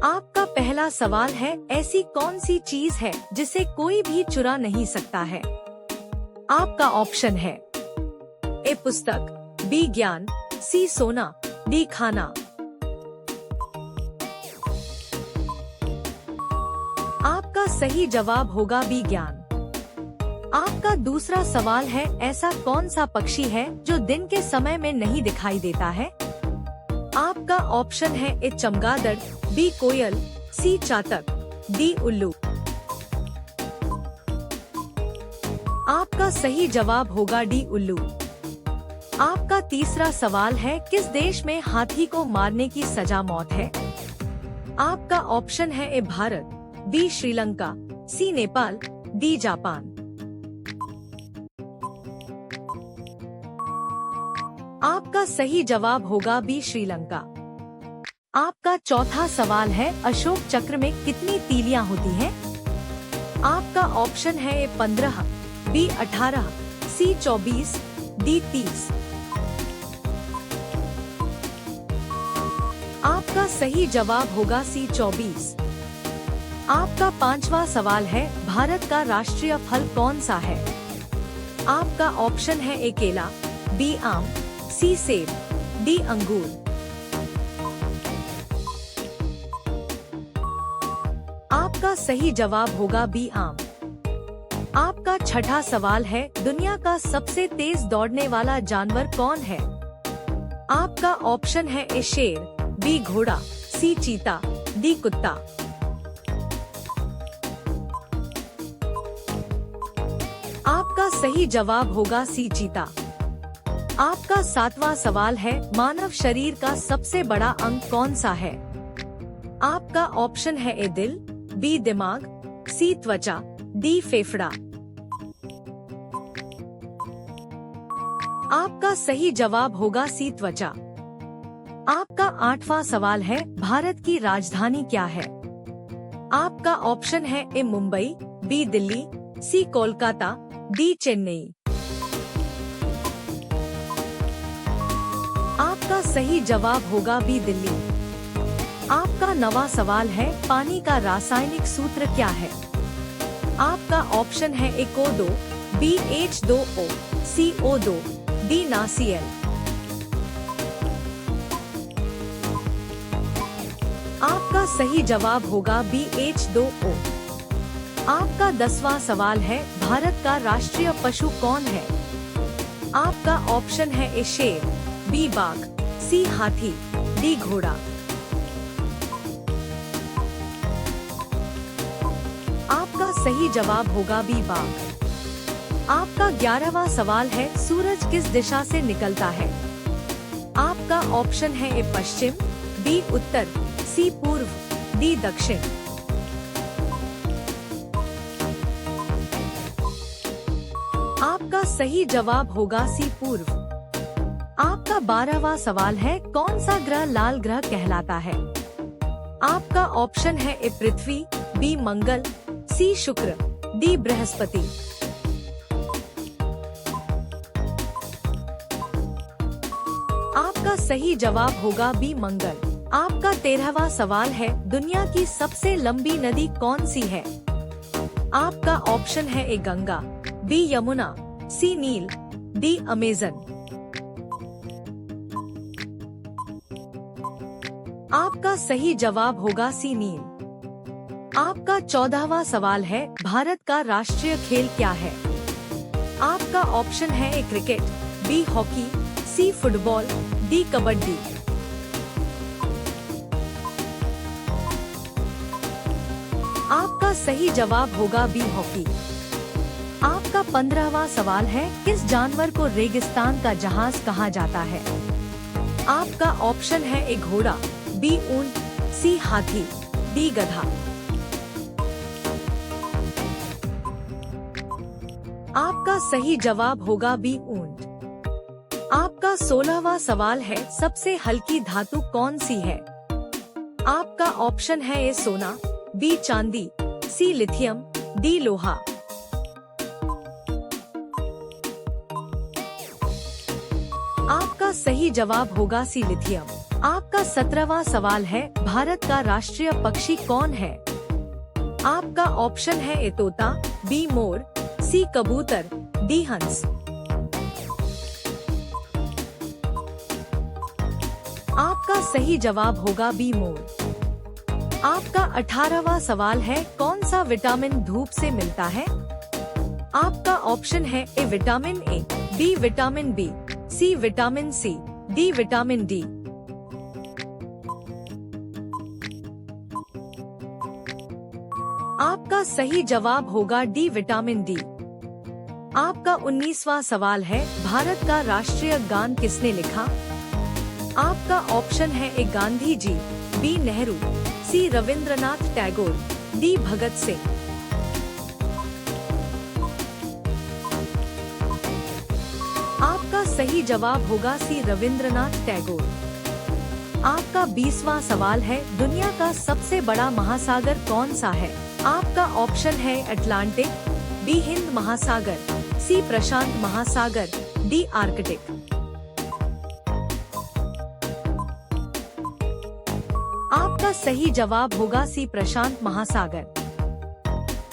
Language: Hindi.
आपका पहला सवाल है, ऐसी कौन सी चीज है जिसे कोई भी चुरा नहीं सकता है? आपका ऑप्शन है ए पुस्तक, बी ज्ञान, सी सोना, डी खाना। आपका सही जवाब होगा बी ज्ञान। आपका दूसरा सवाल है, ऐसा कौन सा पक्षी है जो दिन के समय में नहीं दिखाई देता है? आपका ऑप्शन है ए चमगादड़, बी कोयल, सी चातक, डी उल्लू। आपका सही जवाब होगा डी उल्लू। आपका तीसरा सवाल है, किस देश में हाथी को मारने की सजा मौत है? आपका ऑप्शन है ए भारत, बी श्रीलंका, सी नेपाल, डी जापान। आपका सही जवाब होगा बी श्रीलंका। आपका चौथा सवाल है, अशोक चक्र में कितनी तीलियां होती हैं? आपका ऑप्शन है ए 15, बी 18, सी 24, डी 30। आपका सही जवाब होगा सी 24। आपका पांचवा सवाल है, भारत का राष्ट्रीय फल कौन सा है? आपका ऑप्शन है ए केला, बी आम, सी सेब, डी अंगूर। आपका सही जवाब होगा बी आम। आपका छठा सवाल है, दुनिया का सबसे तेज दौड़ने वाला जानवर कौन है? आपका ऑप्शन है ए शेर, बी घोड़ा, सी चीता, डी कुत्ता। आपका सही जवाब होगा सी चीता। आपका सातवां सवाल है, मानव शरीर का सबसे बड़ा अंग कौन सा है? आपका ऑप्शन है ए दिल, बी दिमाग, सी त्वचा, डी फेफड़ा। आपका सही जवाब होगा सी त्वचा। आपका आठवां सवाल है, भारत की राजधानी क्या है? आपका ऑप्शन है ए मुंबई, बी दिल्ली, सी कोलकाता, डी चेन्नई। आपका सही जवाब होगा बी दिल्ली। आपका नवा सवाल है, पानी का रासायनिक सूत्र क्या है? आपका ऑप्शन है ए CO2, बी H2O, सी O2, डी NaCl। आपका सही जवाब होगा बी H2O। आपका 10वां सवाल है, भारत का राष्ट्रीय पशु कौन है? आपका ऑप्शन है ए शेर, बी बाघ, सी हाथी, डी घोड़ा। आपका सही जवाब होगा बी बाघ। आपका 11वां सवाल है, सूरज किस दिशा से निकलता है? आपका ऑप्शन है ए पश्चिम, बी उत्तर, सी पूर्व, डी दक्षिण। आपका सही जवाब होगा सी पूर्व। आपका 12वां सवाल है, कौन सा ग्रह लाल ग्रह कहलाता है? आपका ऑप्शन है ए पृथ्वी, बी मंगल, सी शुक्र, डी बृहस्पति। आपका सही जवाब होगा बी मंगल। आपका 13वां सवाल है, दुनिया की सबसे लंबी नदी कौन सी है? आपका ऑप्शन है ए गंगा, बी यमुना, सी नील, डी अमेजन। आपका सही जवाब होगा सी नील। आपका 14वां सवाल है, भारत का राष्ट्रीय खेल क्या है? आपका ऑप्शन है A cricket, B hockey, C football, D kabaddi. आपका सही जवाब होगा बी हॉकी। आपका 15वां सवाल है, किस जानवर को रेगिस्तान का जहाज कहा जाता है? आपका ऑप्शन है ए घोड़ा, बी ऊंट, सी हाथी, डी गधा। आपका सही जवाब होगा बी ऊंट। आपका 16वां सवाल है, सबसे हल्की धातु कौन सी है? आपका ऑप्शन है ए सोना, बी चांदी, सी लिथियम, डी लोहा। आपका सही जवाब होगा सी लिथियम। आपका 17वां सवाल है, भारत का राष्ट्रीय पक्षी कौन है? आपका ऑप्शन है ए तोता, बी मोर, सी कबूतर, डी हंस। आपका सही जवाब होगा बी मोर। आपका 18वां सवाल है, कौन सा विटामिन धूप से मिलता है? आपका ऑप्शन है A vitamin A, B vitamin B, C vitamin C, D vitamin D. आपका सही जवाब होगा डी विटामिन डी। आपका 19वां सवाल है, भारत का राष्ट्रीय गान किसने लिखा? आपका ऑप्शन है ए गांधी जी, बी नेहरू, सी रविंद्रनाथ टैगोर, डी भगत सिंह। आपका सही जवाब होगा सी रविंद्रनाथ टैगोर। आपका 20वां सवाल है, दुनिया का सबसे बड़ा महासागर कौन सा है? आपका ऑप्शन है अटलांटिक, बी हिंद महासागर, सी प्रशांत महासागर, डी आर्कटिक। आपका सही जवाब होगा सी प्रशांत महासागर।